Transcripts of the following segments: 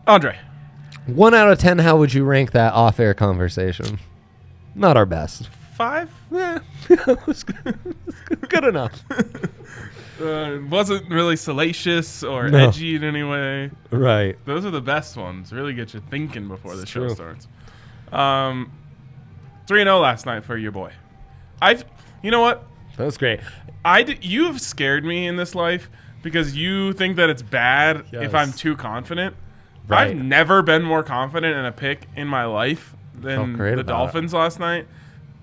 Andre. 1 out of 10, how would you rank that off-air conversation? Not our best. 5? Yeah, it was good enough. It wasn't really salacious or No. edgy in any way. Right. Those are the best ones. Really get you thinking before the show true. starts. 3-0 last night for your boy. You know what? That was great. You've scared me in this life because you think that it's bad if I'm too confident. Right. I've never been more confident in a pick in my life than the Dolphins last night.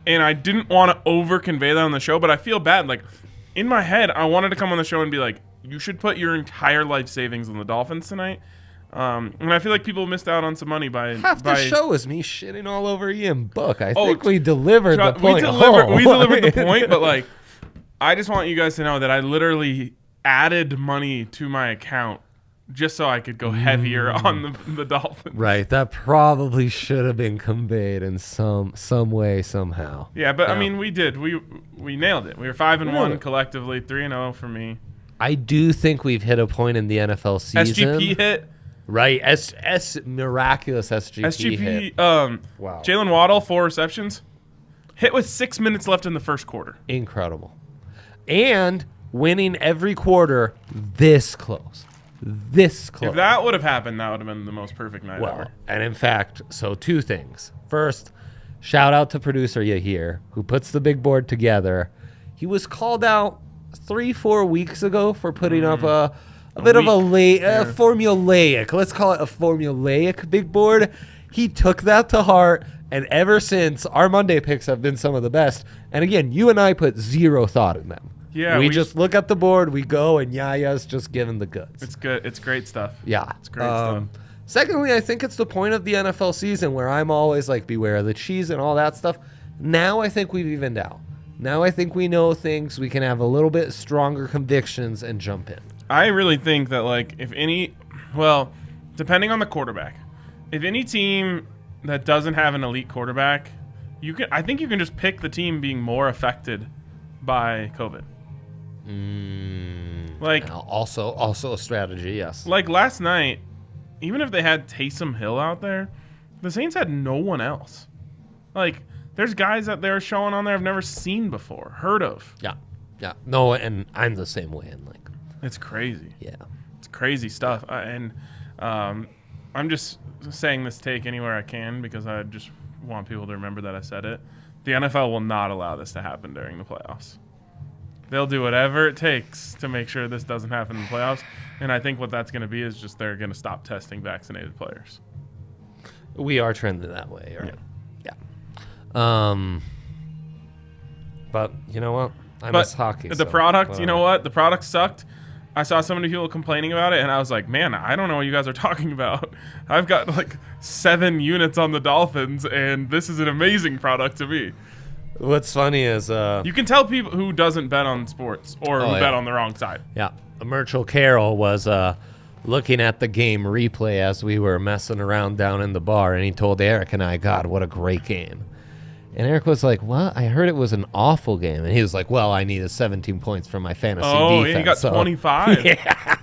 And I didn't want to over-convey that on the show, but I feel bad. Like, in my head, I wanted to come on the show and be like, you should put your entire life savings on the Dolphins tonight. And I feel like people missed out on some money by... Half the show is me shitting all over Ian Book. I think we delivered the point. We delivered the point, but, like, I just want you guys to know that I literally added money to my account just so I could go heavier on the Dolphins. Right. That probably should have been conveyed in some way, somehow. Yeah, but, I mean, we did. We nailed it. We were 5-1 collectively, 3-0 for me. I do think we've hit a point in the NFL season. SGP hit. Right. Miraculous SGP hit. Wow. Jalen Waddle, 4 receptions. Hit with 6 minutes left in the first quarter. Incredible. And winning every quarter this close. This close. If that would have happened, that would have been the most perfect night ever. And in fact, so 2 things. First, shout out to producer Yahir, who puts the big board together. He was called out 3-4 weeks ago for putting up a bit of a formulaic. Let's call it a formulaic big board. He took that to heart, and ever since, our Monday picks have been some of the best. And again, you and I put zero thought in them. Yeah, we just look at the board, we go, and Yaya's just giving the goods. It's good. It's great stuff. Yeah. It's great stuff. Secondly, I think it's the point of the NFL season where I'm always like, beware of the cheese and all that stuff. Now I think we've evened out. Now I think we know things. We can have a little bit stronger convictions and jump in. I really think that, like, depending on the quarterback, if any team that doesn't have an elite quarterback, I think you can just pick the team being more affected by COVID. Like, also a strategy, yes. Like last night, even if they had Taysom Hill out there, the Saints had no one else. Like, there's guys that they're showing on there I've never seen before, heard of. Yeah. No, and I'm the same way. And like, it's crazy. Yeah, it's crazy stuff. I'm just saying this take anywhere I can because I just want people to remember that I said it. The NFL will not allow this to happen during the playoffs. They'll do whatever it takes to make sure this doesn't happen in the playoffs. And I think what that's going to be is just they're going to stop testing vaccinated players. We are trending that way, right? Yeah. But you know what? I miss hockey. The product, you know what? The product sucked. I saw so many people complaining about it, and I was like, man, I don't know what you guys are talking about. I've got like 7 units on the Dolphins, and this is an amazing product to me. What's funny is you can tell people who doesn't bet on sports or who bet on the wrong side. Yeah. Merchel Carroll was looking at the game replay as we were messing around down in the bar, and he told Eric and I, God, what a great game. And Eric was like, what? I heard it was an awful game. And he was like, well, I needed 17 points from my fantasy defense. Oh, he got 25. Yeah.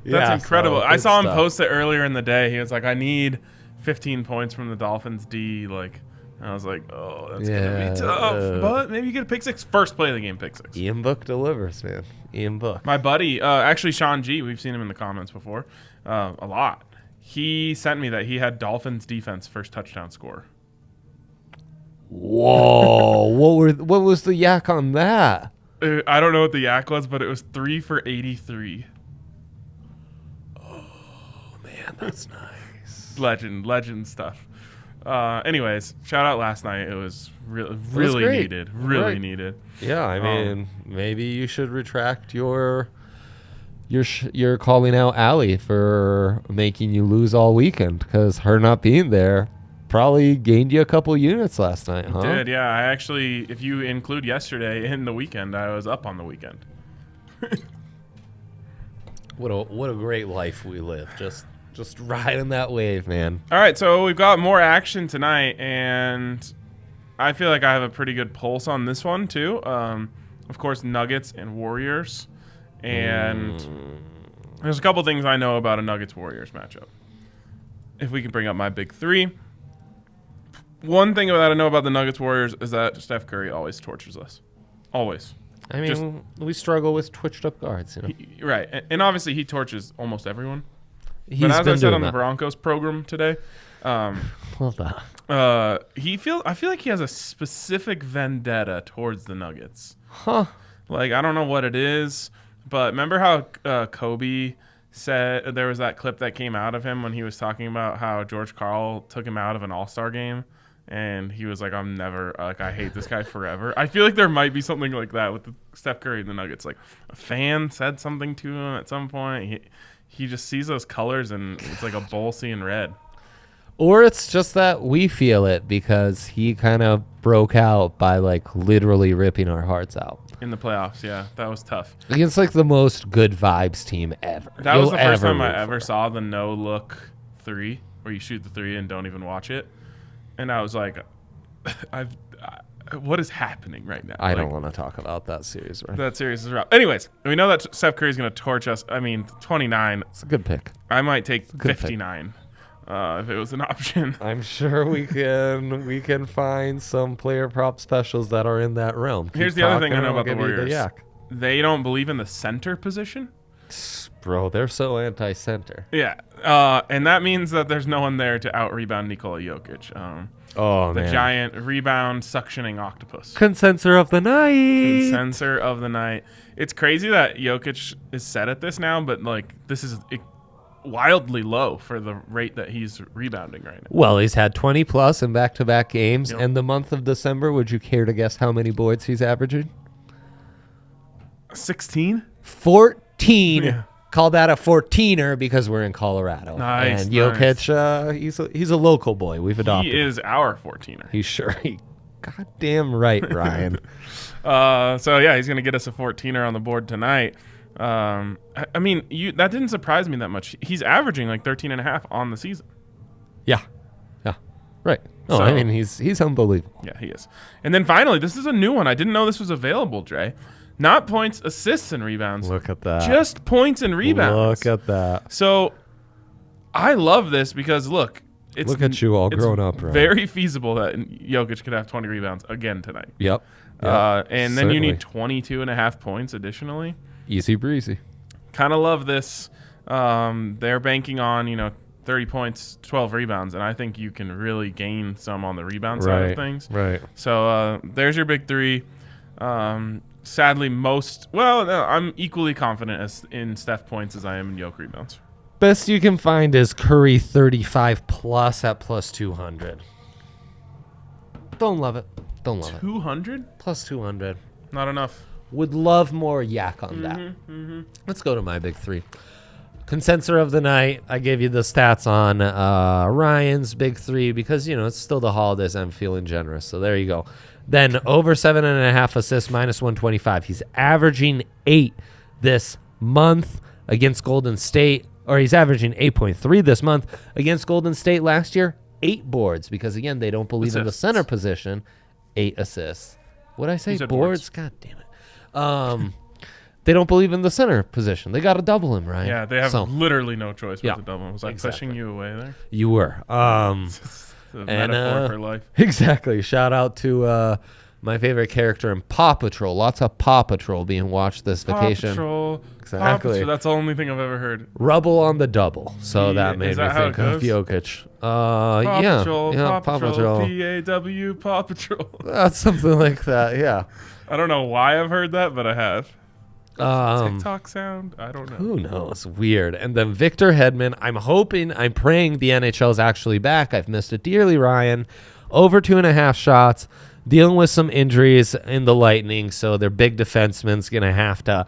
That's incredible. I saw him post it earlier in the day. He was like, I need 15 points from the Dolphins D. Like, I was like, oh, that's going to be tough. But maybe you get a pick six. First play of the game, pick six. Ian Book delivers, man. Ian Book. My buddy, actually Sean G, we've seen him in the comments before a lot. He sent me that he had Dolphins defense first touchdown score. Whoa. what was the yak on that? I don't know what the yak was, but it was 3 for 83. Oh, man, that's nice. Legend stuff. Anyways, shout out last night. It was really needed. Really needed. Yeah, I mean, maybe you should retract your calling out Allie for making you lose all weekend, because her not being there probably gained you a couple units last night, huh? It did, yeah. I actually, if you include yesterday in the weekend, I was up on the weekend. What a great life we live. Just riding that wave, man. All right, so we've got more action tonight, and I feel like I have a pretty good pulse on this one too. Of course, Nuggets and Warriors, and there's a couple things I know about a Nuggets-Warriors matchup. if we can bring up my big three. One thing that I know about the Nuggets Warriors is that Steph Curry always tortures us. Always. I mean, we struggle with twitched up guards. You know? Right. And obviously he torches almost everyone. He's but as been I said doing on the that. Broncos program today, Well done. I feel like he has a specific vendetta towards the Nuggets. Huh. Like, I don't know what it is, but remember how Kobe said there was that clip that came out of him when he was talking about how George Karl took him out of an All-Star game, and he was like, I hate this guy forever. I feel like there might be something like that with Steph Curry and the Nuggets. Like, a fan said something to him at some point. He just sees those colors, and it's like a bull seeing red. Or it's just that we feel it because he kind of broke out by like literally ripping our hearts out. In the playoffs, yeah. That was tough. Against like the most good vibes team ever. That was the first time I root ever for. saw the no-look three, where you shoot the three and don't even watch it. And I was like, what is happening right now? I Like, don't want to talk about that series, right? that series is rough. Anyways, we know that Steph Curry's going to torch us. I mean, 29. It's a good pick. I might take good pick. 59 if it was an option. I'm sure we can find some player prop specials that are in that realm. Here's Keep the other thing I talking, know I'll about the give you Warriors. yak. They don't believe in the center position. Bro, they're so anti-center. Yeah. And that means that there's no one there to out-rebound Nikola Jokic. Oh, The man. giant rebound succioning octopus. Consensor of the night. Censor of the night. It's crazy that Jokic is set at this now, but like this is wildly low for the rate that he's rebounding right now. Well, he's had 20 plus in back-to-back games. Yep. And the month of December, would you care to guess how many boards he's averaging? 16? 14. Yeah. Call that a 14er because we're in Colorado. Nice, And Jokic, he's a local boy. We've adopted He him. is our 14er. He's sure. Goddamn right, Ryan. So yeah, he's going to get us a 14er on the board tonight. I mean, that didn't surprise me that much. He's averaging like 13 and a half on the season. Yeah. Right. No, So- I mean, he's unbelievable. Yeah, he is. And then finally, this is a new one. I didn't know this was available, Dre. Not points, assists, and rebounds. Look at that. Just points and rebounds. Look at that. So I love this because look at you all it's grown up, right? Very feasible that Jokic could have 20 rebounds again tonight. Yep. And then you need certainly. 22 and a half points additionally. Easy breezy. Kind of love this. They're banking on, 30 points, 12 rebounds, and I think you can really gain some on the rebound side of things. Right. So there's your big three. Sadly, I'm equally confident in Steph points as I am in Jokic rebounds. Best you can find is Curry 35 plus at plus 200. Don't love it. 200? Plus 200. Not enough. Would love more yak on that. Let's go to my big three. Consensor of the night. I gave you the stats on Ryan's big three because, it's still the holidays. I'm feeling generous. So there you go. Then over 7.5 assists, minus 125. He's averaging 8 this month against Golden State, or he's averaging 8.3 this month against Golden State last year. 8 boards because, again, they don't believe in the center position. 8 assists. What'd I say? You said Boards? God damn it. They don't believe in the center position. They got to double him, right? Yeah, they have literally no choice but to double him. Was I exactly. pushing you away there? You were. The metaphor for life. Exactly. Shout out to my favorite character in Paw Patrol. Lots of Paw Patrol being watched this vacation. Paw Patrol. Exactly. Paw Patrol. That's the only thing I've ever heard. Rubble on the double. So that made is me that how think it of goes? Jokic. Paw Yeah. Patrol. Yeah, Paw Patrol. P-A-W. Paw Patrol. That's something like that. Yeah. I don't know why I've heard that, but I have. Um, TikTok sound? I don't know. Who knows? Weird. And then Victor Hedman. I'm praying the NHL is actually back. I've missed it dearly, Ryan. Over 2.5 shots. Dealing with some injuries in the Lightning, so their big defenseman's going to have to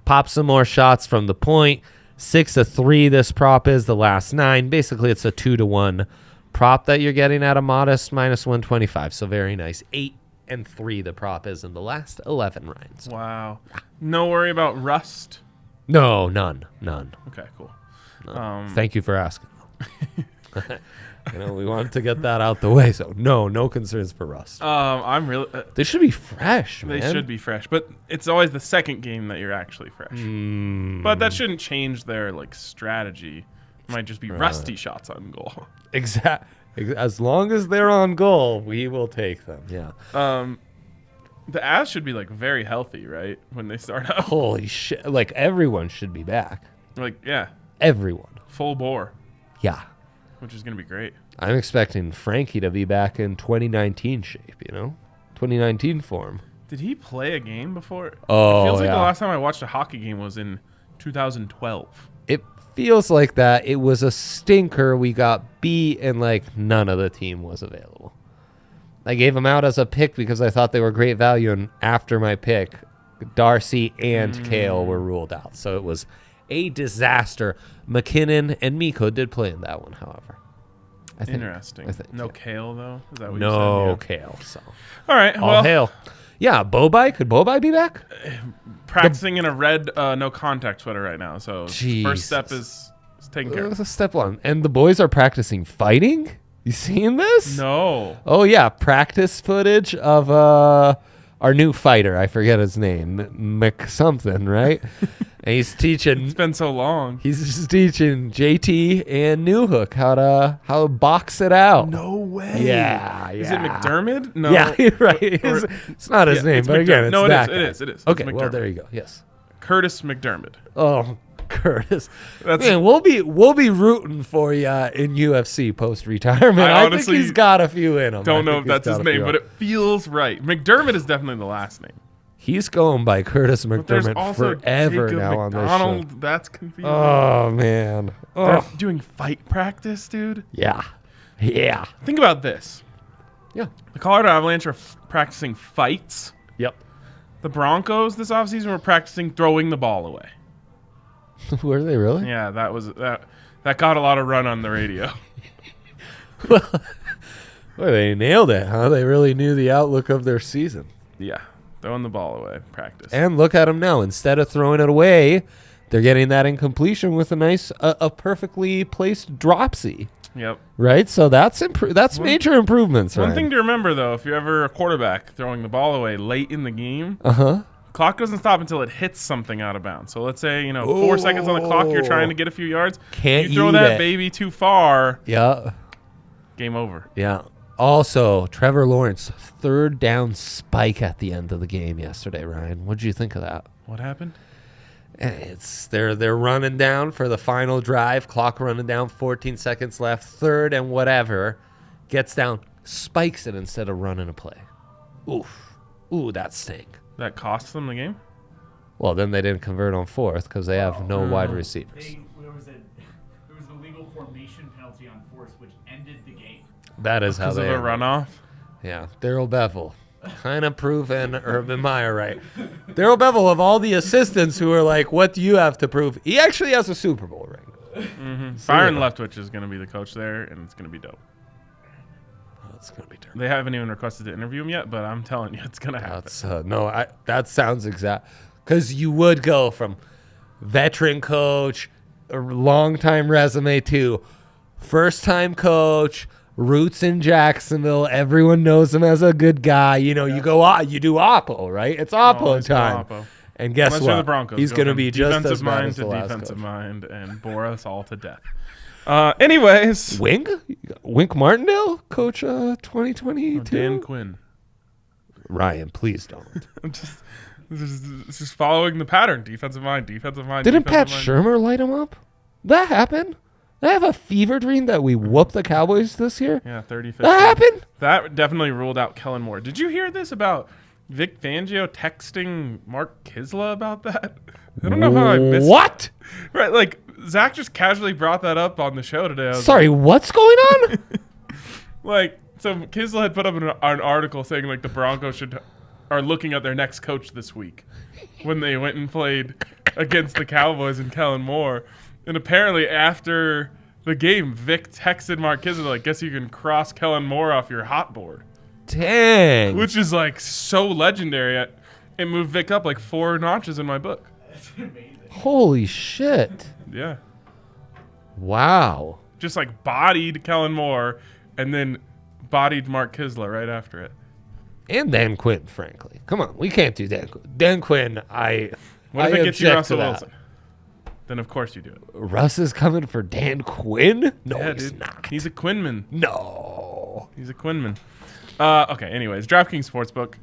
pop some more shots from the point. 6-3 this prop is the last 9. Basically, it's a 2-1 prop that you're getting at a modest minus 125. So very nice. 8-3 the prop is in the last 11 rounds. Wow. No worry about rust? No, none. Okay, cool. Thank you for asking. We wanted to get that out the way, so no concerns for rust. I'm really. They should be fresh, They man. should be fresh, but it's always the second game that you're actually fresh. But that shouldn't change their strategy Might just be rusty shots on goal. As long as they're on goal, we will take them. Yeah. The Avs should be like very healthy, right? When they start out. Holy shit. Like everyone should be back. Like, yeah. Everyone. Full bore. Yeah. Which is going to be great. I'm expecting Frankie to be back in 2019 shape, 2019 form. Did he play a game before? Oh, it feels like yeah. the last time I watched a hockey game was in 2012. It feels like that. It was a stinker. We got beat, and like none of the team was available. I gave him out as a pick because I thought they were great value, and after my pick, Darcy and Kale were ruled out. So it was a disaster. McKinnon and Mikko did play in that one, however. Interesting. No Kale, though? Is that what no you said? Yeah. Kale. So. All right. All well, hail. Yeah, Bobai. Could Bobai be back? Practicing in a red no contact sweater right now. So Jesus. first step is taken care of. That's step one. And the boys are practicing fighting? You seen this? No. Oh, yeah. Practice footage of our new fighter. I forget his name. McSomething, right? And he's teaching. It's been so long. He's just teaching JT and Newhook how to box it out. No way. Yeah. Is it McDermott? No. Yeah, right. It's not his name, but again, it's no, that it guy. is. It is. Okay, It's well, McDermott. there you go. Yes. Curtis McDermott. Oh, Curtis. That's- Man, we'll be rooting for you in UFC post retirement. I honestly think he's got a few in him. Don't know if that's his name, but it feels right. McDermott is definitely the last name. He's going by Curtis But there's McDermott also forever Jacob now McDonald. on this show. That's confusing. Oh man. They're Oh doing fight practice, dude. yeah. Yeah. Think about this. Yeah. The Colorado Avalanche are practicing fights. Yep. The Broncos this offseason were practicing throwing the ball away. Were they really? Yeah, that got a lot of run on the radio. Well, they nailed it, huh? They really knew the outlook of their season. Yeah, throwing the ball away practice. And look at them now. Instead of throwing it away, they're getting that incompletion with a nice, a perfectly placed dropsy. Yep. Right? So that's major improvements, right? One thing to remember, though, if you're ever a quarterback throwing the ball away late in the game, clock doesn't stop until it hits something out of bounds. So let's say, 4 seconds on the clock, you're trying to get a few yards. Can't you throw eat that it. baby too far, Yeah. game over. Yeah. Also, Trevor Lawrence, third down spike at the end of the game yesterday, Ryan. What did you think of that? What happened? They're running down for the final drive, clock running down, 14 seconds left, third and whatever, gets down, spikes it instead of running a play. Ooh, that stank. That cost them the game? Well, then they didn't convert on fourth because they have no wide receivers. There was a legal formation penalty on fourth, which ended the game. That is how Because they of a runoff? Yeah, Darryl Bevel. Kind of proven Urban Meyer right. Darryl Bevel, of all the assistants who are like, what do you have to prove? He actually has a Super Bowl ring. Byron Leftwich is going to be the coach there, and it's going to be dope. That's going to be terrible. They haven't even requested to interview him yet, but I'm telling you, it's going to happen. That's that sounds exact. Because you would go from veteran coach, a long-time resume, to first-time coach, roots in Jacksonville. Everyone knows him as a good guy. You do Oppo, right? It's Oppo Always go time. Oppo. And guess Unless what? you're the Broncos, He's go going to from be just defensive as bad mind as to the last defensive coach. mind and bore us all to death. Anyways, Wink Martindale, coach 2022. Dan Quinn. Ryan, please don't. I'm just following the pattern. Defensive mind. Didn't Pat Shurmur light him up? That happened? Did I have a fever dream that we whooped the Cowboys this year? Yeah, 30-15. That happened? That definitely ruled out Kellen Moore. Did you hear this about Vic Fangio texting Mark Kisla about that? I don't know how I missed What? Right, like, Zach just casually brought that up on the show today. I was Sorry, what's going on? so Kisla had put up an article saying, like, the Broncos are looking at their next coach this week when they went and played against the Cowboys and Kellen Moore. And apparently after the game, Vic texted Mark Kisla, like, guess you can cross Kellen Moore off your hot board. Dang. Which is, like, so legendary. It moved Vic up, like, 4 notches in my book. That's amazing. Holy shit. Yeah. Wow. Just, like, bodied Kellen Moore and then bodied Mark Kisla right after it. And Dan Quinn, frankly. Come on, we can't do Dan Quinn. Dan Quinn, What if it gets you object Russell to that. Wilson? then of course you do it. Russ is coming for Dan Quinn? No, Yeah, he's dude. not. He's a Quinman. No. He's a Quinman. Okay, anyways, DraftKings Sportsbook.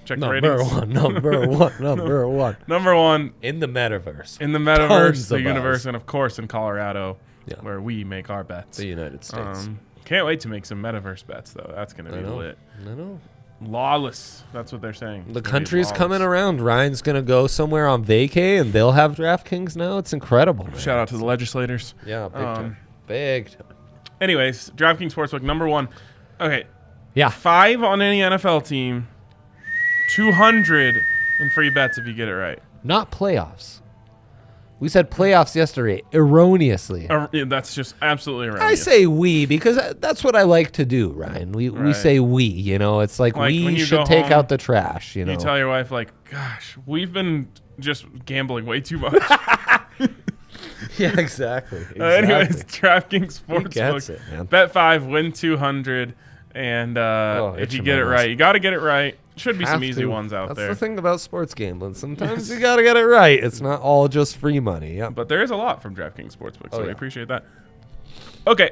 Check the ratings. Number one. Number one In the metaverse. in the metaverse, Tons the of universe, buzz. and of course in Colorado, Yeah. where we make our bets. The United States. Can't wait to make some metaverse bets, though. That's going to I be know. lit. I know. Lawless. That's what they're saying. The It's gonna be country's lawless. coming around. Ryan's going to go somewhere on vacay, and they'll have DraftKings now. It's incredible, man. Shout out to the legislators. Yeah, big time. Big time. Anyways, DraftKings Sportsbook, number one. Okay, Yeah. 5 on any NFL team, 200 in free bets if you get it right. Not playoffs. We said playoffs yesterday, erroneously. Yeah, that's just absolutely right. I say we because that's what I like to do, Ryan. We Right. say we, it's like Like, when we you should go take home, out the trash, You tell your wife, like, gosh, we've been just gambling way too much. Yeah, exactly. Anyways, DraftKings gets Sportsbook. it, man. Bet 5, win 200. And if itch you in get my it nose. right, you got to get it right. Should be some Have easy to. ones out That's there. the thing about sports gambling. Sometimes you got to get it right. It's not all just free money. Yeah. But there is a lot from DraftKings Sportsbook, so we yeah. appreciate that. Okay,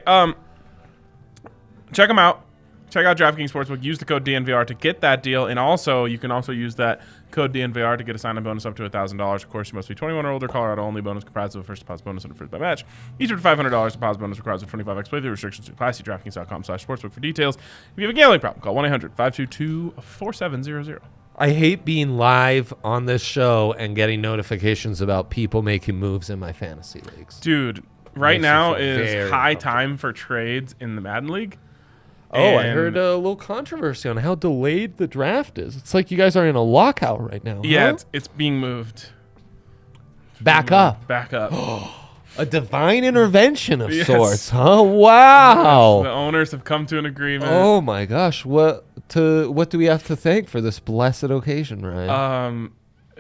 check them out. Check out DraftKings Sportsbook. Use the code DNVR to get that deal, and also you can also use that code DNVR to get a sign-up bonus up to $1,000. Of course, you must be 21 or older. Colorado only. Bonus comprised of a first deposit bonus and a first bet match. Each of $500 deposit bonus requires a 25x playthrough. Restrictions to classy. DraftKings.com/sportsbook for details. If you have a gambling problem, call 1-800-522-4700. I hate being live on this show and getting notifications about people making moves in my fantasy leagues. Dude, right Makes you now feel is very high uncomfortable. time for trades in the Madden League. Oh, I And- heard a little controversy on how delayed the draft is. It's like you guys are in a lockout right now. Yeah, huh? it's being moved. Back up. Back up. A divine intervention of Yes. sorts, huh? Wow. The owners have come to an agreement. Oh my gosh, what do we have to thank for this blessed occasion, Ryan?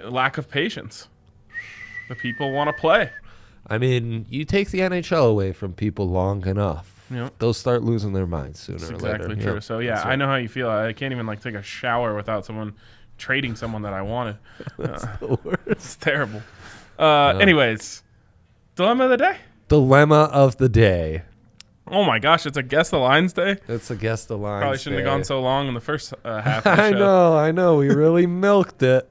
Lack of patience. The people want to play. I mean, you take the NHL away from people long enough, Yep. they'll start losing their minds sooner That's or exactly later. true. Yep. So yeah, That's I right. know how you feel. I can't even take a shower without someone trading someone that I wanted. The worst. It's terrible. Anyways, dilemma of the day. Dilemma of the day. Oh my gosh, it's a guess the lines day. It's a guess the lines. Probably shouldn't have day. gone so long in the first half of the I show. know. We really milked it.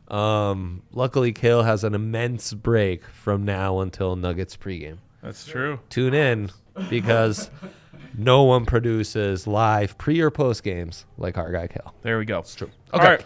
Luckily, Kale has an immense break from now until Nuggets pregame. That's true. Tune in because no one produces live pre or post games like our guy Kale. There we go. It's true. Okay.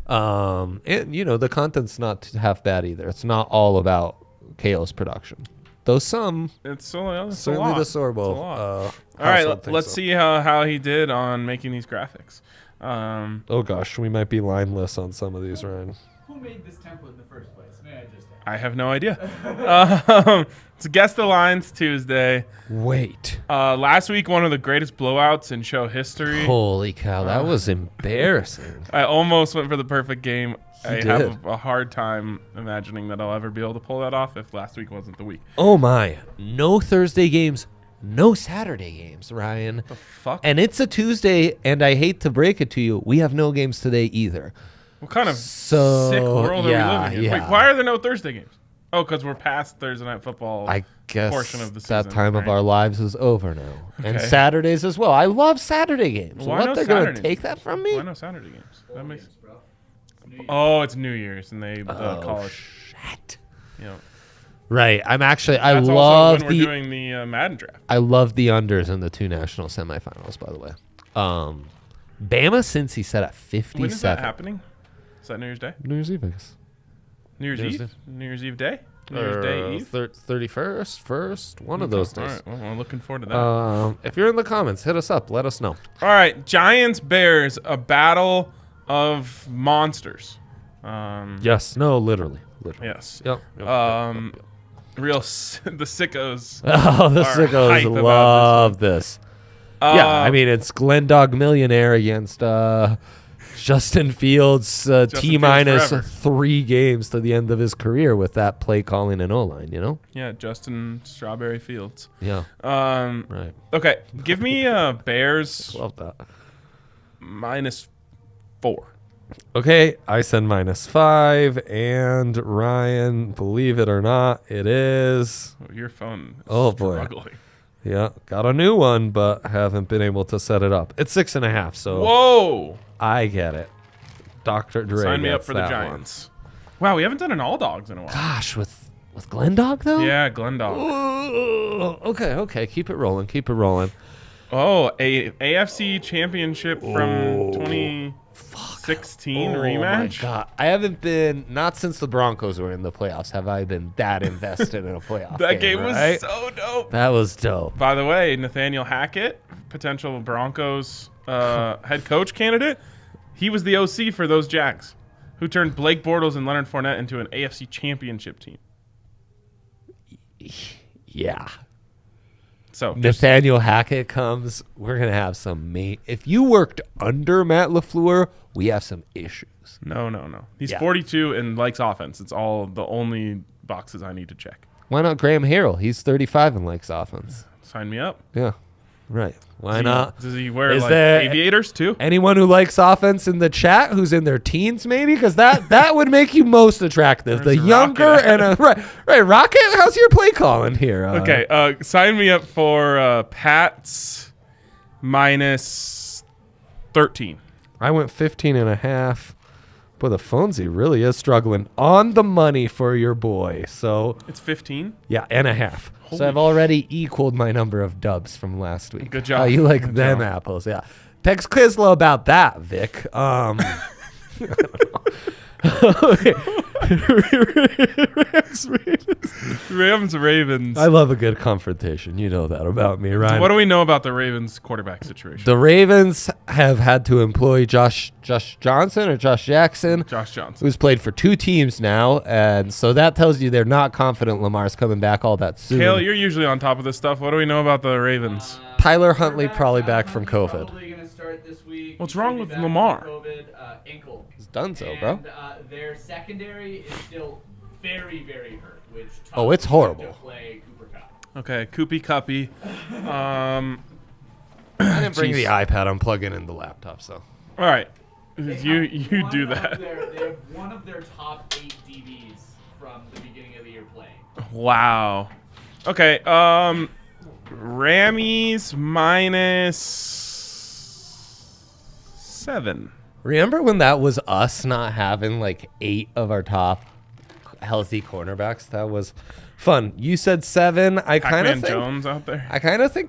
All right. And the content's not half bad either. It's not all about Kale's production, though some It's a lot. certainly the It's a Sorbo. lot. All right, household thinks let's so. see how he did on making these graphics. Oh gosh, we might be lineless on some of these, Ryan. Who made this template in the first place? May I just ask? I have no idea. It's Guess the Lines Tuesday. Wait. Last week, one of the greatest blowouts in show history. Holy cow, that was embarrassing. I almost went for the perfect game. I did. have a hard time imagining that I'll ever be able to pull that off if last week wasn't the week. Oh my. No Thursday games, no Saturday games, Ryan. The fuck? And it's a Tuesday, and I hate to break it to you, we have no games today either. What kind of So, sick world are we living in? yeah. Wait, why are there no Thursday games? Oh, because we're past Thursday Night Football. I guess portion of the that season, time of right? our lives is over now. And Okay. Saturdays as well. I love Saturday games. Why what, no they're going to Saturdays? take that from me? Why no Saturday games? That makes. Oh, it's New Year's and they call it. Shit. You know, Right. I that's love also when the we're doing the Madden draft. I love the unders in the two national semifinals, by the way. Bama, since he set at 57. When is that happening? Is that New Year's Day? New Year's Eve, I guess. New Year's New Year's Eve? Eve. New Year's Eve day? New Year's Day Eve? 31st, first, one of those All days. right, well, we're looking forward to that. If you're in the comments, hit us up. Let us know. All right, Giants Bears, a battle of monsters. Yes. No, literally. Literally. Yes. Yep. The sickos. Oh, the are hype sickos about love this. Yeah, I Um, mean, it's Glendog Millionaire against Justin Fields, T Fields minus forever. 3 games to the end of his career with that play calling and O-line, Yeah, Justin Strawberry Fields. Yeah, right. Okay, give me Bears Love that. -4. Okay, I said -5, and Ryan, believe it or not, it is. Your phone is Oh, boy. struggling. Yeah, got a new one, but haven't been able to set it up. It's 6.5, so Whoa! I get it. Dr. Dre. Sign me up gets for the that Giants. Wow, we haven't done an all dogs in a one. while. Gosh, with Glendog though? Yeah, Glendog. Ooh, okay. Keep it rolling. Oh, a AFC championship from 2016 rematch. Oh my God, I haven't been, not since the Broncos were in the playoffs have I been that invested in a playoff. That game right? was so dope. That was dope. By the way, Nathaniel Hackett, potential Broncos head coach candidate, he was the OC for those Jags, who turned Blake Bortles and Leonard Fournette into an AFC championship team. Yeah. So Nathaniel Hackett comes. We're gonna have some If you worked under Matt LaFleur, we have some issues. No. He's 42 and likes offense. It's all the only boxes I need to check. Why not Graham Harrell? He's 35 and likes offense. Sign me up. Yeah. Right. Why not? Does he wear Is like there aviators too? Anyone who likes offense in the chat who's in their teens, maybe? Because that would make you most attractive. Where's The younger Rocket? right. Rocket, how's your play calling here? Okay, sign me up for Pats -13. I went 15.5. Boy, the Fonzie really is struggling on the money for your boy. So It's 15. yeah, and a half. Holy So I've already equaled my number of dubs from last week. Good job. How you like Good them job. apples? Yeah. Text Kislow about that, Vic. Ravens. I love a good confrontation. You know that about me, Ryan. What do we know about the Ravens quarterback situation? The Ravens have had to employ Josh Johnson or Josh Jackson, Josh Johnson. who's played for 2 teams now, and so that tells you they're not confident Lamar's coming back all that soon. Kale, you're usually on top of this stuff. What do we know about the Ravens? Tyler Huntley probably back from COVID. Probably going to start this week. What's He's wrong gonna with be back Lamar? from COVID, ankle. It's Dunzo, bro. And their secondary is still very, very hurt. Which Oh, it's horrible. To play Cooper Kupp. Okay, Koopy Cuppy. I didn't bring the iPad. I'm plugging in the laptop, so. All right, They you have do one of that. they have one of their top 8 DBs from the beginning of the year playing. Wow. Okay. Rammies -7. Remember when that was us not having like 8 of our top healthy cornerbacks? That was fun. You said 7. I kind of Pac-Man think Jones out there.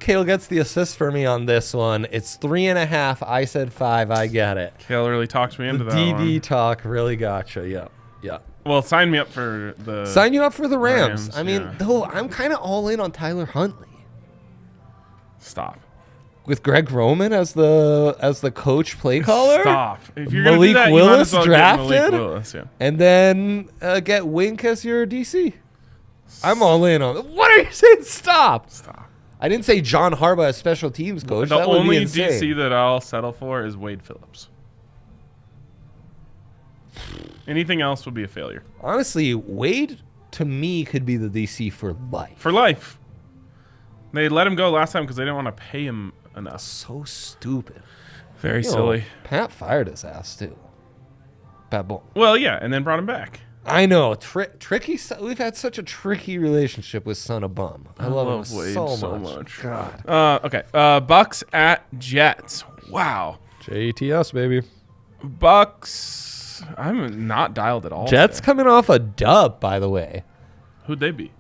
Kale gets the assist for me on this one. It's 3.5. I said 5. I get it. Kale really talked me into The that DD one. talk really gotcha. Yeah. Well, sign me up for the. Sign you up for the Rams. I mean, yeah. though I'm kind of all in on Tyler Huntley Stop. with Greg Roman as the coach play caller. Stop. If you're gonna do Malik that, you might Willis as well get drafted? Malik Willis, yeah. And then get Wink as your DC. I'm all in on. What are you saying? Stop. I didn't say John Harbaugh as special teams coach. The That would be only insane. DC that I'll settle for is Wade Phillips. Anything else would be a failure. Honestly, Wade to me could be the DC for life. For life. They let him go last time because they didn't want to pay him enough. So stupid. Very You know, silly. Pat fired his ass too. Bad bull. Well, yeah, and then brought him back. I know. Tricky. We've had such a tricky relationship with Son of Bum. I love him Wade so much. God. Okay. Bucks at Jets. Wow. JTS, baby. Bucks. I'm not dialed at all. Jets today. coming off a dub, by the way. Who'd they be?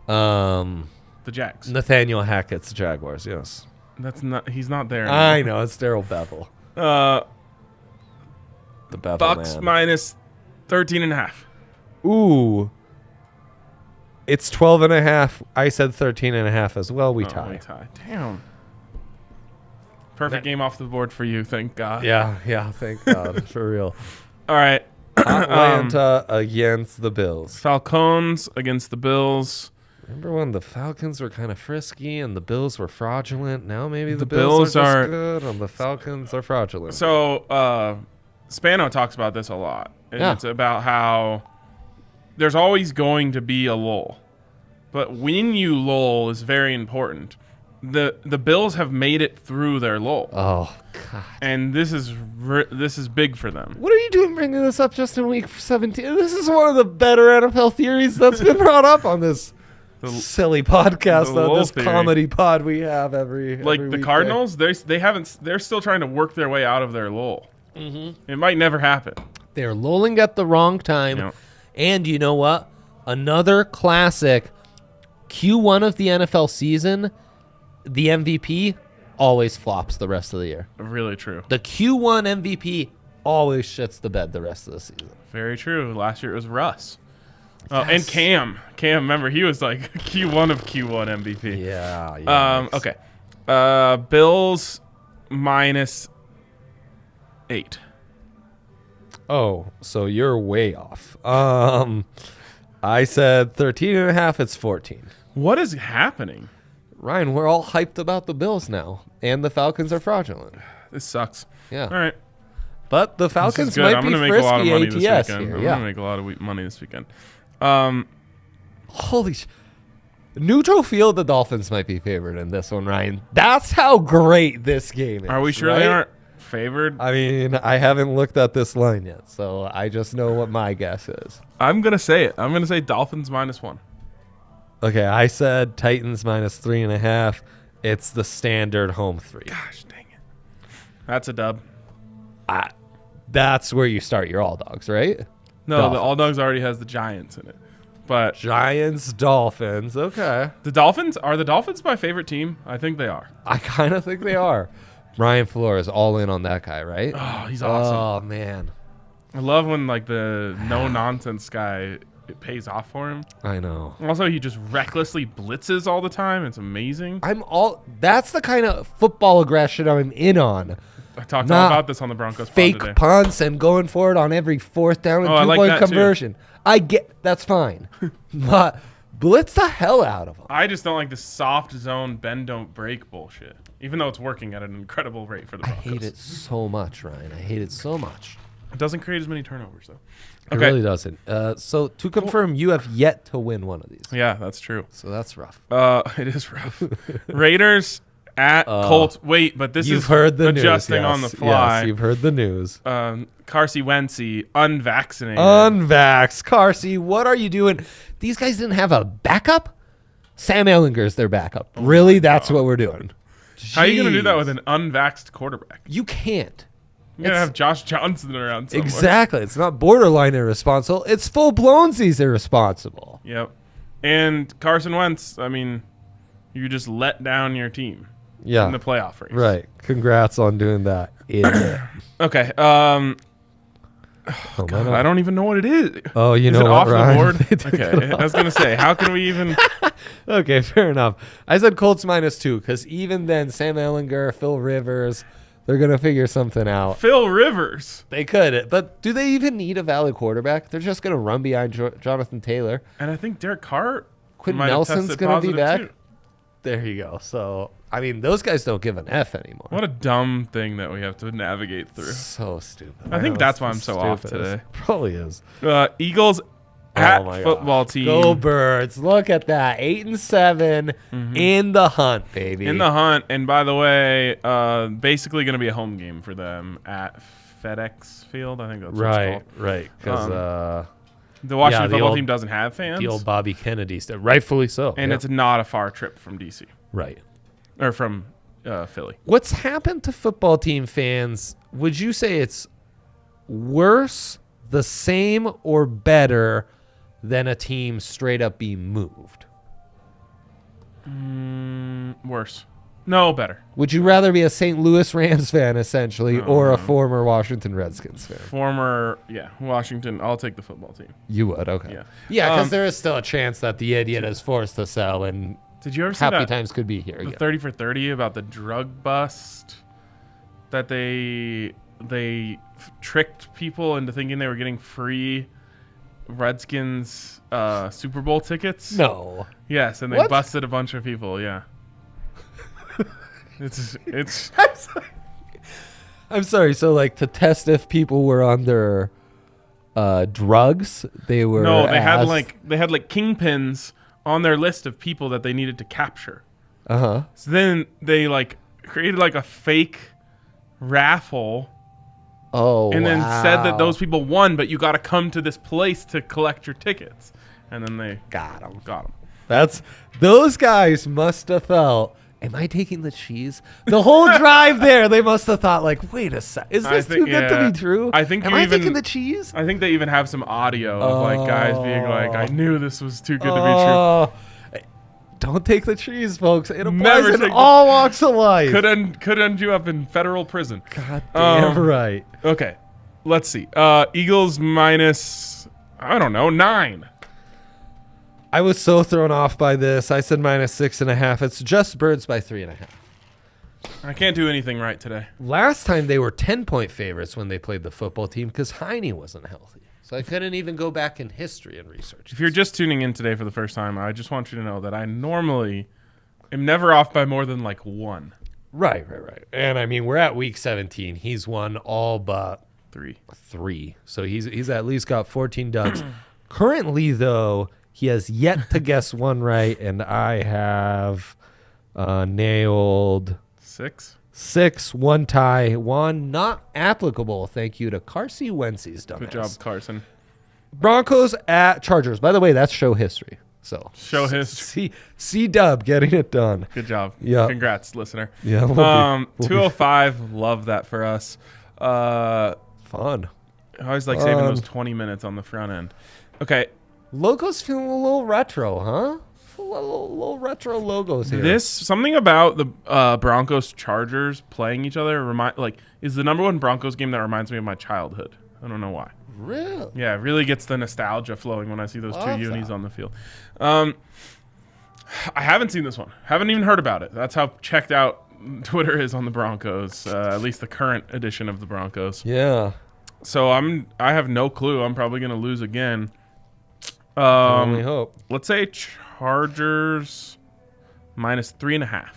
The Jags. Nathaniel Hackett's Jaguars, yes. That's not. He's not there. I know, it's Daryl Bevel. The Bevel Bucks man. -13.5. Ooh. It's 12.5. I said 13.5 as well. We We tie. tie. Damn. Perfect game off the board for you. Thank God. Yeah, thank God. For real. All right. Atlanta against the Bills. Falcons against the Bills. Remember when the Falcons were kind of frisky and the Bills were fraudulent? Now maybe the Bills Bills are are- just good and the Falcons are fraudulent. So Spano talks about this a lot. And Yeah. it's about how there's always going to be a lull. But when you lull is very important. the Bills have made it through their lull, Oh, God. and this is big for them. What are you doing bringing this up just in week 17? This is one of the better NFL theories that's been brought up on this silly podcast, the on lull this theory. comedy pod we have every Like the weekday. Cardinals, they're still trying to work their way out of their lull. Mm-hmm. It might never happen. They're lulling at the wrong time. Yeah. And you know what? Another classic Q1 of the NFL season, the MVP always flops the rest of the year. Really true. The Q1 MVP always shits the bed the rest of the season. Very true. Last year it was Russ. Oh, Yes. and Cam. Remember, he was like Q1 of Q1 MVP. Yeah. Okay. Bills -8. Oh, so you're way off. I said 13.5. It's 14. What is happening? Ryan, we're all hyped about the Bills now, and the Falcons are fraudulent. This sucks. Yeah. All right. But the This is Falcons good. might I'm be gonna make frisky a lot of money this ATS weekend. here. I'm Yeah. gonna make a lot of money this weekend. Holy sh! Neutral field, the Dolphins might be favored in this one, Ryan. That's how great this game is. Are we sure right? they aren't favored? I mean, I haven't looked at this line yet, so I just know what my guess is. I'm gonna say it. I'm gonna say Dolphins -1. Okay, I said Titans -3.5. It's the standard home 3. Gosh dang it. That's a dub. That's where you start your all dogs, right? No, Dolphins. the All Dogs already has the Giants in it. But Giants, Dolphins. Okay. the Dolphins, are the Dolphins my favorite team? I think they are. I kind of think they are. Brian Flores all in on that guy, right? Oh, he's awesome. Oh, man. I love when like the no nonsense guy, it pays off for him. I know. Also, he just recklessly blitzes all the time. It's amazing. That's the kind of football aggression I'm in on. I talked all Not about this on the Broncos pod Fake today. punts and going for it on every 4th down and Oh, I like 2-point that too. conversion. I get that's fine. But blitz the hell out of them. I just don't like the soft zone bend don't break bullshit. Even though it's working at an incredible rate for the I Broncos. hate it so much, Ryan. I hate it so much. It doesn't create as many turnovers though. It really doesn't. So to confirm, you have yet to win one of these. Yeah, that's true. So that's rough. It is rough. Raiders at Colts. Wait, but this You've is heard the adjusting news. on the fly. Yes, you've heard the news. Carsey Wentzy, unvaccinated. Unvax. Carsey, what are you doing? These guys didn't have a backup? Sam Ehlinger's their backup. Really? That's what we're doing. How are you going to do that Jeez. with an unvaxxed quarterback? You can't. You're going to have Josh Johnson around somewhere. Exactly. It's not borderline irresponsible. It's full-blown he's irresponsible. Yep. And Carson Wentz, I mean, you just let down your team Yeah. in the playoff race. Right. Congrats on doing that. Idiot. Okay. Oh, God, I don't even know what it is. Oh, you Is know it what, off Ryan? the board? They took Okay. it I was going to say, how can we even... Okay, fair enough. I said Colts -2 because even then, Sam Ehlinger, Phil Rivers, they're going to figure something out. Phil Rivers. They could, but do they even need a valid quarterback? They're just going to run behind Jonathan Taylor. And I think Derek Carr Quinn might have Nelson's tested going to be positive, back. too. There you go. So, I mean, those guys don't give an F anymore. What a dumb thing that we have to navigate through. So stupid. I think know, that's it's why the I'm so off stupidest. today. Probably is. Eagles Oh at my football gosh. team. Go Birds. Look at that. 8-7 in the hunt, baby. In the hunt. And by the way, basically going to be a home game for them at FedEx Field. I think that's what it's Right, called. right. Because The Washington the football old- team doesn't have fans. the old Bobby Kennedy stuff. Rightfully so. And yeah. it's not a far trip from D.C. right. Or from Philly. What's happened to football team fans? Would you say it's worse, the same, or better than a team straight up being moved? Worse. No, better. Would you rather be a St. Louis Rams fan, essentially, or a former Washington Redskins fan? Former, Washington. I'll take the football team. You would, okay. Yeah. Yeah, because there is still a chance that the idiot is forced to sell, and Did you ever see happy that? times could be here The again. 30 for 30 about the drug bust that they tricked people into thinking they were getting free Redskins Super Bowl tickets. No. Yes, and they What? busted a bunch of people. Yeah. it's I'm sorry. So, like, to test if people were under drugs, they were. no. They had asked- like kingpins on their list of people that they needed to capture. So then they like created like a fake raffle. Oh, and then said that those people won, but you got to come to this place to collect your tickets. And then they got them. Those guys must have felt, am I taking the cheese? The whole drive there, they must have thought like, wait a sec, is this too good to be true? I think am I taking the cheese? I think they even have some audio of like guys being like, I knew this was too good to be true. Don't take the cheese, folks. It applies in all walks of life. Could end you up in federal prison. God damn right. Okay, let's see. Eagles minus, I don't know, 9. I was so thrown off by this. I said minus 6.5. It's just Birds by 3.5. I can't do anything right today. Last time they were 10-point favorites when they played the football team because Heine wasn't healthy. So I couldn't even go back in history and research. If you're just tuning in today for the first time, I just want you to know that I normally am never off by more than like 1. Right. And I mean, we're at week 17. He's won all but 3. So he's at least got 14 dubs. Currently, though, he has yet to guess one right, and I have nailed 6, 1 tie, 1 not applicable. Thank you to Carsey Wentz's dumbass. Good job, Carson. Broncos at Chargers. By the way, that's show history. So show history. C-Dub getting it done. Good job. Yeah. Congrats, listener. Yeah. 205. Love that for us. Fun. I always like saving those 20 minutes on the front end. Okay. Logos feeling a little retro, huh? A little retro logos here. Something about the Broncos Chargers playing each other is the number 1 Broncos game that reminds me of my childhood. I don't know why. Really? Yeah, it really gets the nostalgia flowing when I see those 2 unis on the field. I haven't seen this one. Haven't even heard about it. That's how checked out Twitter is on the Broncos, at least the current edition of the Broncos. Yeah. So I have no clue. I'm probably going to lose again. Only hope. Let's say Chargers minus 3.5.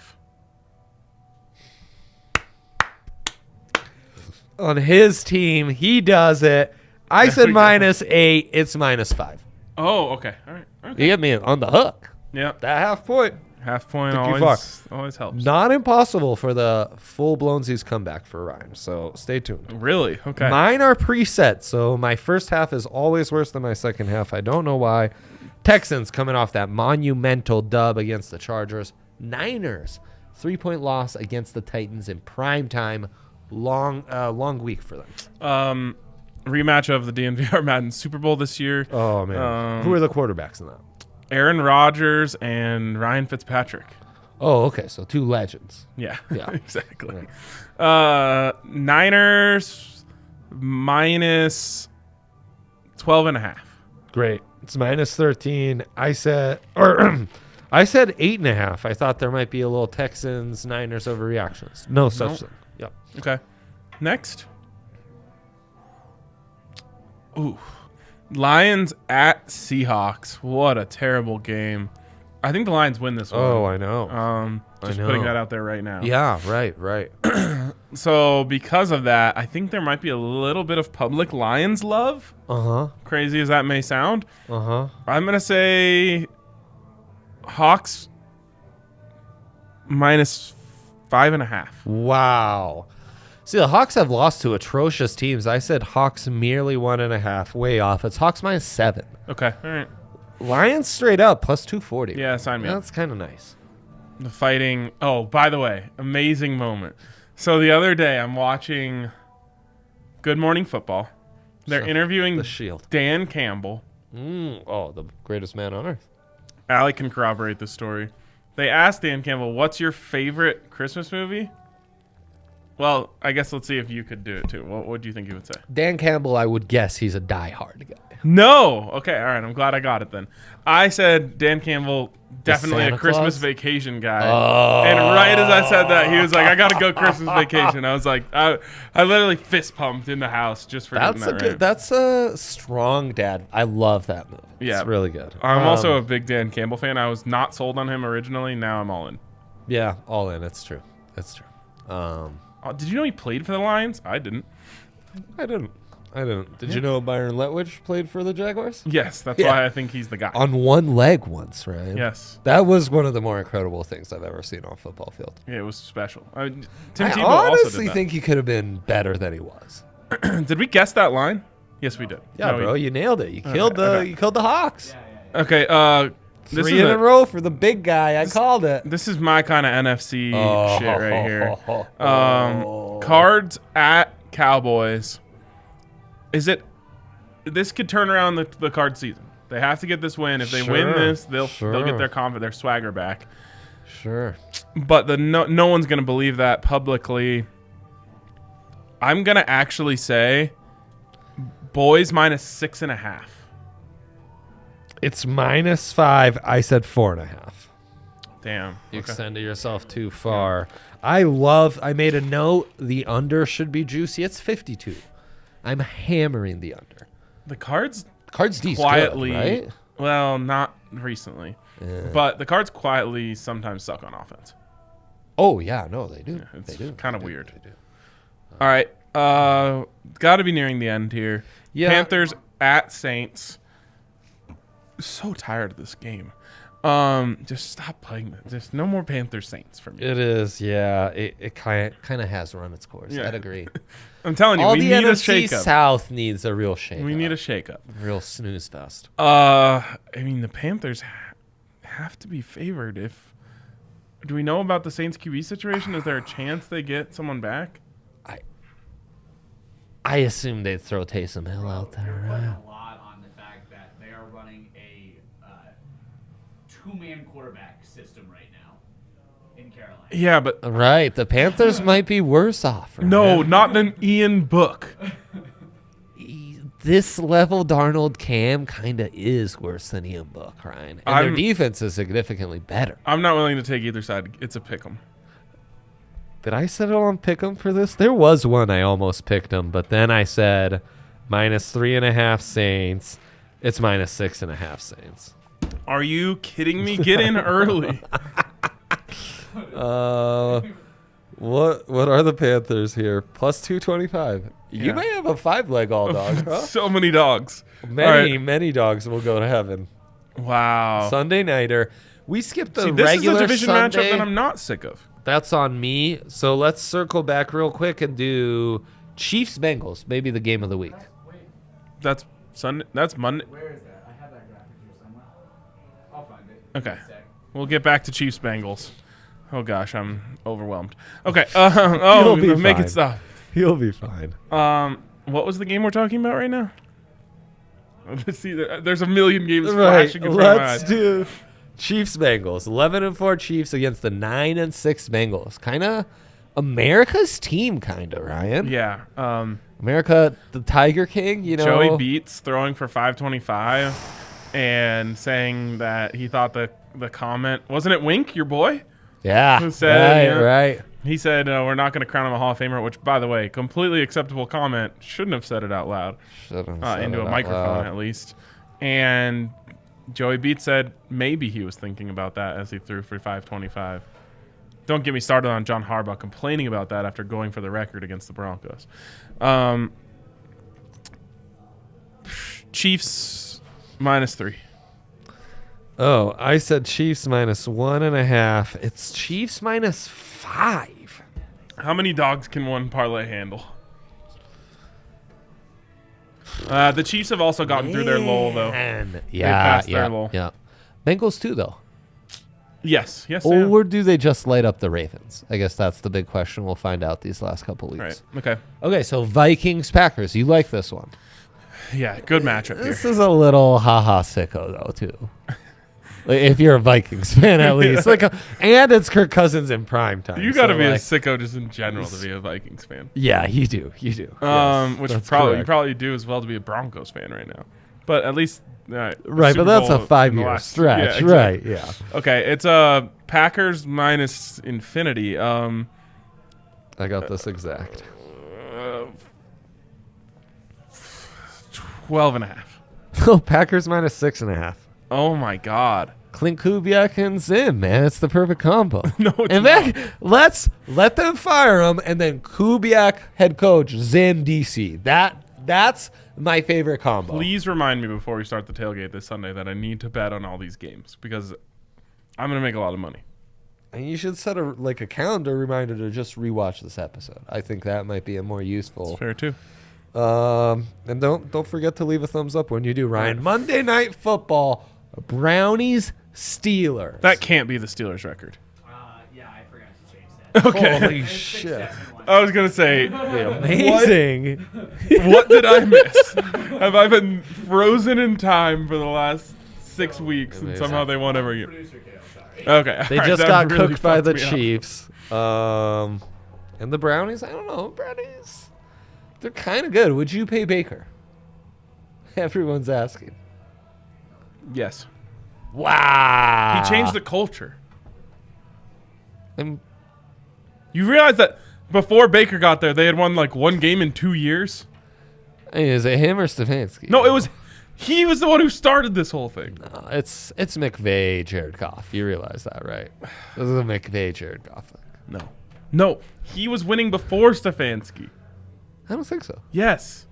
On his team, he does it. I said minus 8. It's minus 5. Oh, okay. All right. Okay. You get me on the hook. Yeah. That half point. Half point Took you always helps. Not impossible for the full-blownsies comeback for Ryan, so stay tuned. Really? Okay. Mine are preset, so my first half is always worse than my second half. I don't know why. Texans coming off that monumental dub against the Chargers. Niners, 3-point loss against the Titans in prime time. Long week for them. Rematch of the DNVR Madden Super Bowl this year. Oh, man. Who are the quarterbacks in that? Aaron Rodgers and Ryan Fitzpatrick. Oh, okay. So 2 legends. Yeah. Exactly. Right. Niners minus 12.5. Great. It's minus 13. I said 8.5. I thought there might be a little Texans Niners overreactions. No such thing. Yep. Okay. Next. Ooh. Lions at Seahawks. What a terrible game. I think the Lions win this one. Oh, I know. Just putting that out there right now. Yeah, right. So because of that, I think there might be a little bit of public Lions love. Uh-huh. Crazy as that may sound. Uh-huh. I'm going to say Hawks minus 5.5. Wow. See, the Hawks have lost to atrocious teams. I said Hawks merely 1.5. Way off. It's Hawks minus 7. Okay. All right. Lions straight up plus 240. Yeah, sign me up. That's kind of nice. The fighting. Oh, by the way, amazing moment. So the other day, I'm watching Good Morning Football. They're interviewing the Shield. Dan Campbell. Oh, the greatest man on earth. Allie can corroborate this story. They asked Dan Campbell, "What's your favorite Christmas movie?" Well, I guess let's see if you could do it too. What do you think he would say? Dan Campbell, I would guess he's a diehard guy. No. Okay. All right. I'm glad I got it then. I said Dan Campbell, definitely a Christmas Vacation guy. Oh. And right as I said that, he was like, "I got to go Christmas Vacation." I was like, I literally fist pumped in the house just for getting that right. That's a strong dad. I love that movie. Yeah. It's really good. I'm also a big Dan Campbell fan. I was not sold on him originally. Now I'm all in. Yeah, all in. It's true. Did you know he played for the Lions? I didn't. I don't. Did you know Byron Leftwich played for the Jaguars? Yes, that's Yeah. why I think he's the guy. On one leg once, right? Yes. That was one of the more incredible things I've ever seen on a football field. Yeah, it was special. Tim I Tebow also honestly did that. think he could have been better than he was. Did we guess that line? Yes, we did. Yeah, No, bro, you nailed it. You killed the okay. you killed the Hawks. Okay, this Three is in a row for the big guy. I called it. This is my kind of NFC shit right here. Oh. Cards at Cowboys. This could turn around the card season. They have to get this win. If they win this, they'll get their swagger back. Sure. But no one's gonna believe that publicly. I'm gonna actually say boys minus 6.5. It's -5. I said 4.5. Damn. You Okay. extended yourself too far. I made a note. The under should be juicy. It's 52. I'm hammering the under. The Cards Cards D's quietly, good, right? well, not recently, but the Cards quietly sometimes suck on offense. Oh yeah, no, they do. It's They do. kind of They do. weird. They do. All right, got to be nearing the end here. Yeah. Panthers at Saints. So tired of this game. Just stop playing this. Just no more Panthers Saints for me. It is, yeah. It kind of has run its course. Yeah. I'd agree. I'm telling you, All we the need a NFC shakeup. South needs a real shake. We need a shakeup. real snooze fest. I mean, the Panthers have to be favored. Do we know about the Saints QB situation? Is there a chance they get someone back? I assume they'd throw Taysom Hill out They're there. putting Right? a lot on the fact that they are running a two-man quarterback system right now in Carolina. Yeah, but Right. The Panthers might be worse off. Right? no, not than Ian Book. This level Darnold Cam kind of is worse than Ian Book, Ryan. And their defense is significantly better. I'm not willing to take either side. It's a pick 'em. Did I settle on pick 'em for this? There was one I almost picked 'em, but then I said -3.5 Saints. It's -6.5 Saints. Are you kidding me? Get in early. What are the Panthers here? +225. You Yeah. may have a 5-leg all dog, huh? So many dogs. Many dogs will go to heaven. Wow. Sunday nighter. We skipped the See, this is a regular division Sunday. matchup that I'm not sick of. That's on me. So let's circle back real quick and do Chiefs Bengals, maybe the game of the week. That's Sunday. That's Monday. Where is that? I have that graphic here somewhere. I'll find it. Okay. In a sec. We'll get back to Chiefs Bengals. Oh gosh, I'm overwhelmed. Okay. You'll be make fine. it stop. He'll be fine. What was the game we're talking about right now? Let's see. There's a million games Right. flashing in front of my Let's eyes. do Chiefs Bengals. 11-4 Chiefs against the 9-6 Bengals. Kind of America's team, kind of, Ryan. Yeah. America, the Tiger King, you know. Joey Beats throwing for 525 and saying that he thought the comment, wasn't it Wink, your boy? Yeah. Who said, right. He said, we're not going to crown him a Hall of Famer, which, by the way, completely acceptable comment. Shouldn't have said it out loud. Into a microphone, at least. And Joey Beats said maybe he was thinking about that as he threw for 525. Don't get me started on John Harbaugh complaining about that after going for the record against the Broncos. Chiefs -3. Oh, I said Chiefs -1.5. It's Chiefs -5. How many dogs can one parlay handle? The Chiefs have also gotten through their lull, though. Yeah, their lull. yeah. Bengals too, though. Yes, they have. Or do they just light up the Ravens? I guess that's the big question. We'll find out these last couple weeks. Right. Okay. Okay, so Vikings Packers. You like this one? Yeah, good matchup here. This is a little haha sicko though too. Like, if you're a Vikings fan, at least. And it's Kirk Cousins in prime time. You got to so, be a like, sicko just in general to be a Vikings fan. Yeah, you do. You do. Yes, Which that's you correct. probably do as well to be a Broncos fan right now. But at least Right, Super but that's Bowl a in 5-year the last- stretch. Yeah, exactly. Right, yeah. Okay, it's Packers minus infinity. I got this exact. 12.5. Oh, Packers -6.5. Oh my God. Clint Kubiak and Zim, man. It's the perfect combo. No, it's and then let's let them fire him, and then Kubiak head coach, Zim DC. That's my favorite combo. Please remind me before we start the tailgate this Sunday that I need to bet on all these games because I'm going to make a lot of money. And you should set a calendar reminder to just rewatch this episode. I think that might be a more useful. Fair too. And don't forget to leave a thumbs up when you do, Ryan. Monday Night Football, Brownies, Steelers. That can't be the Steelers record. Yeah, I forgot to change that. Okay. Holy shit. I was going to say, Amazing. what did I miss? Have I been frozen in time for the last 6 weeks and somehow they won every year? Producer Kale, sorry. Okay. They all just that got really cooked by fucked the me up. Chiefs. And the Brownies, I don't know. Brownies, they're kind of good. Would you pay Baker? Everyone's asking. Yes. Wow. He changed the culture. And You realize that before Baker got there, they had won like one game in 2 years? is it him or Stefanski? No, he was the one who started this whole thing. No, it's McVay, Jared Goff. You realize that, right? This is a McVay, Jared Goff thing. No, he was winning before Stefanski. I don't think so. Yes.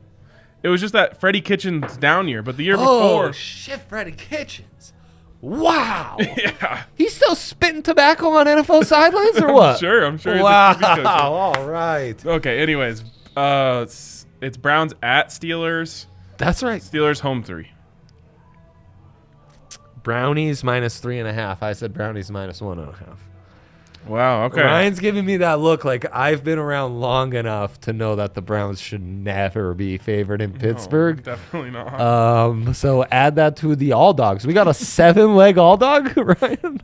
It was just that Freddie Kitchens down year, but the year Oh, before. shit, Freddie Kitchens. Wow. Yeah. He's still spitting tobacco on NFL sidelines or what? I'm sure. Wow. He's a TV coach. All right. Okay, anyways. It's Browns at Steelers. That's right. Steelers home 3. Brownies -3.5. I said Brownies -1.5. Wow, okay. Ryan's giving me that look like I've been around long enough to know that the Browns should never be favored in Pittsburgh. No, definitely not. So add that to the all dogs. We got a 7-leg all dog, Ryan.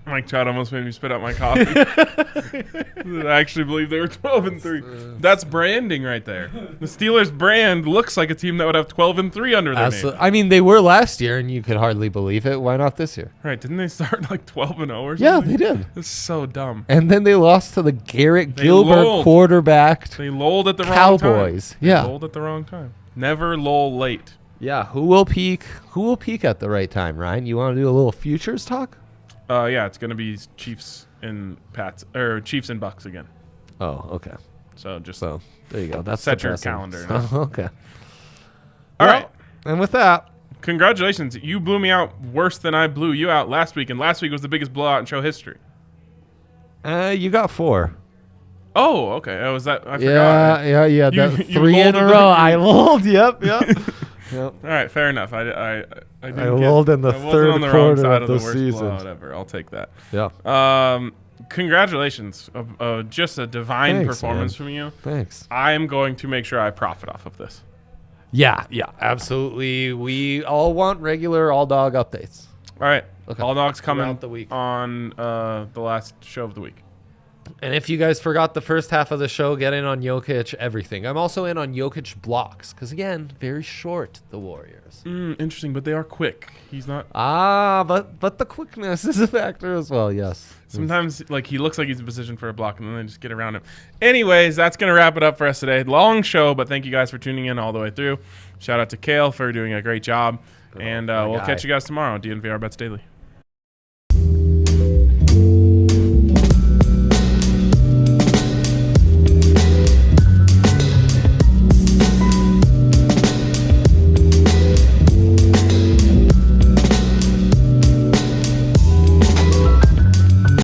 Mike Trout almost made me spit out my coffee. I actually believe they were 12-3. That's branding right there. The Steelers brand looks like a team that would have 12-3 under their name. I mean, they were last year, and you could hardly believe it. Why not this year? Right? Didn't they start like 12-0 or something? Yeah, they did. This is so dumb. And then they lost to the Garrett Gilbert lulled. quarterbacked They lulled at the wrong time. Cowboys. Yeah. They lulled at the wrong time. Never lull late. Yeah. Who will peak? Who will peak at the right time, Ryan? You want to do a little futures talk? Yeah, it's gonna be Chiefs and Chiefs and Bucks again. Oh, okay. So just So there you go. That's set your depressing. calendar. So, okay. All right. And with that, Congratulations. You blew me out worse than I blew you out last week, and last week was the biggest blowout in show history. you got 4. Oh, okay. Oh, was that? I Yeah, forgot. yeah. You- That you 3 in lulled a at row. the- I lulled. Yep. Yep. All right, fair enough. I didn't I lulled in the I wasn't third on the wrong quarter side of of the the worst season. blowout ever. I'll take that. Yeah. Congratulations. Just a divine Thanks, performance man. from you. Thanks. I am going to make sure I profit off of this. Yeah, absolutely. We all want regular all dog updates. All right. Okay. All dogs coming Throughout the week. on the last show of the week. And if you guys forgot the first half of the show, get in on Jokic everything. I'm also in on Jokic blocks because, again, very short, the Warriors. Interesting, but they are quick. He's not. But the quickness is a factor as well, yes. Sometimes, he looks like he's in position for a block, and then they just get around him. Anyways, that's going to wrap it up for us today. Long show, but thank you guys for tuning in all the way through. Shout out to Kale for doing a great job. And we'll catch you guys tomorrow on DNVR Bets Daily.